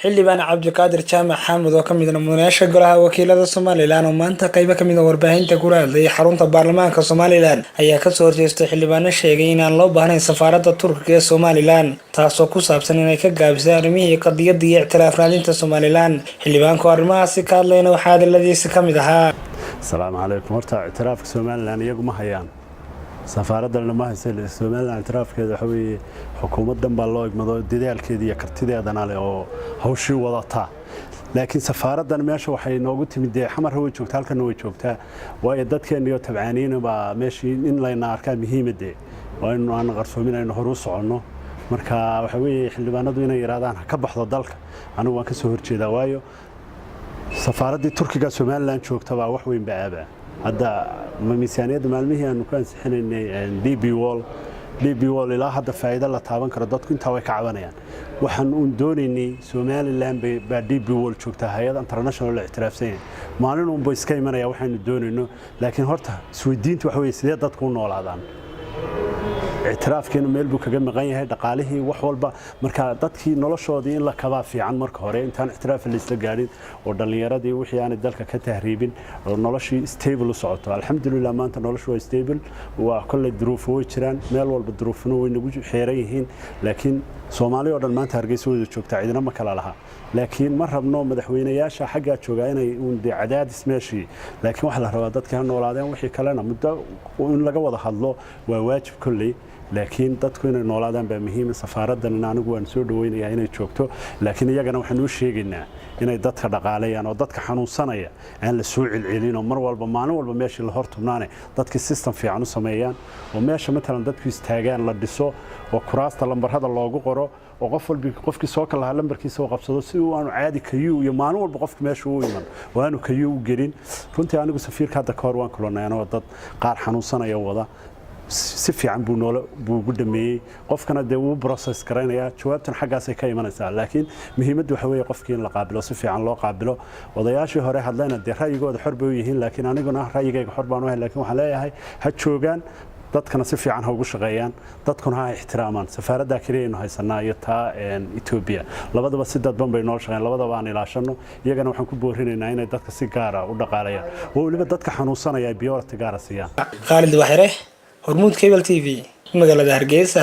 xildhibaan Cabdiqaadir Jaamac Xamed oo ka mid ah mudanayaasha golaha wakiilada Somaliland oo maanta qayb ka mid ah warbaahinta ku hadlay xarunta baarlamaanka Somaliland ayaa ka soo horjeestay xildhibaan sheegay in aan loo baahnayn safaaradda Turkiga ee Somaliland taasoo ku saabsan inay ka gaabisay arrimihii qadiyadda iyo ictiraaf raadinta Somaliland xildhibaanku arrimahaasi ka hadlayna waxaa hadaladiisa ka mid ahaa Assalaamu calaykum horta ictiraafka Somaliland iyagu ma hayaan safaaradda lama haysan Somaliland ictiraafkeeda waxa weeye xukuumaddan baa loo igmado dadaalkeeda iyo kartideedana leh oo hawshii wadata laakiin safaaraddan meesha waxay noogu timid xamar way joogtaa halkan way joogtaa waayo dadkeen iyo tabcaaniin baa meeshii in layna arkaa muhiimada waa in aan qarsoominayno hor u socono marka waxa weeye xildhibaanadu inay yiraahdaan ka baxdo dalka anigu waan ka soo horjeedaa waayo safaaradda Turkiga Somaliland joogta baa wax weyn baaba hadda miisaaniyadda maalmihii aanu ka ansixinaynay DB Wall ilaa hadda faa'iido la taaban karo dadku inta way ka cabanayaan waxaan u doonaynay Somaliland baa DB Wall joogta hay'ad international ictiraafsan maalin uu iska imanaya waxaanu doonayno laakiin horta Swediintu waxa weeye sidee dadku u noolaadaan ictiraafkeenu meel buu kaga maqan yahay dhaqaalihii wax walba marka dadkii noloshoodii in la kaba fiican marka hore intaan ictiraaf la isla gaarin oo dhalinyaradii wixii aan dalka ka tahriibin oo noloshii stable u socoto alxamdulillah maanta noloshu waa stable waa kulli duruufo way jiraan meel walba duruufna way nagu xeeran yihiin laakiin Soomaaliya oo dhan maanta Hargeysa wada joogta cidina ma kala laha laakiin ma rabno madaxweynayaasha xagga jooga inay cadaadis meeshii laakiin waxa la rabaa dadka noolaadeen wixii kalena muddo in laga wada hadlo waa waajib kulli laakiin dadku inay noolaadaan baa muhiim safaaraddan anigu waan soo dhaweynayaa inay joogto laakiin iyagana waxaan u sheegaynaa inay dadka dhaqaaleeyaan oo dadka xanuunsanaya aan la soo celcelin oo mar walba maalin walba meeshii la hortumnaanay dadkii system fiican u sameeyaan oo meesha matalan dadku istaagaan la dhiso oo kuraasta lambarada loogu qoro oo qofkii soo kala lambarkiisa oo qabsado si uu aanu caadi kayu iyo maalin walba qofka meesha uu iman waanu kayu u gelin runtii anigu safiirka hadda ka hor waan kulanaynaa oo dad qaar xanuunsanaya wada si fiican buu ugu dhameeyay qofkana uu process gareynaya jawaabtan xaggaas ay ka imanaysaa laakiin muhiimaddu waxa weeye qofkii in la qaabilo si fiican loo qaabilo odayaashii hore hadlayna ra'yigooda xor bay u yihiin laakiin aniguna ra'yigayga xor baan u ahay laakiin waxaan leeyahay ha joogaan dadkana si fiican ha ugu shaqeeyaan dadkuna ha ixtiraamaan safaaradda kaliya haysanaa iyo taa Ethiopia labadaba si dadban bay noo shaqeeyaan labadaba aan ilaashano iyagana waxaan ku boorinaynaa inay dadka si gaar ah u dhaqaalayaan oo waliba dadka xanuunsanaya biyoorta gaar ah siiyaan Khalid Waxire Hormuud Cable TV magaalada Hargeysa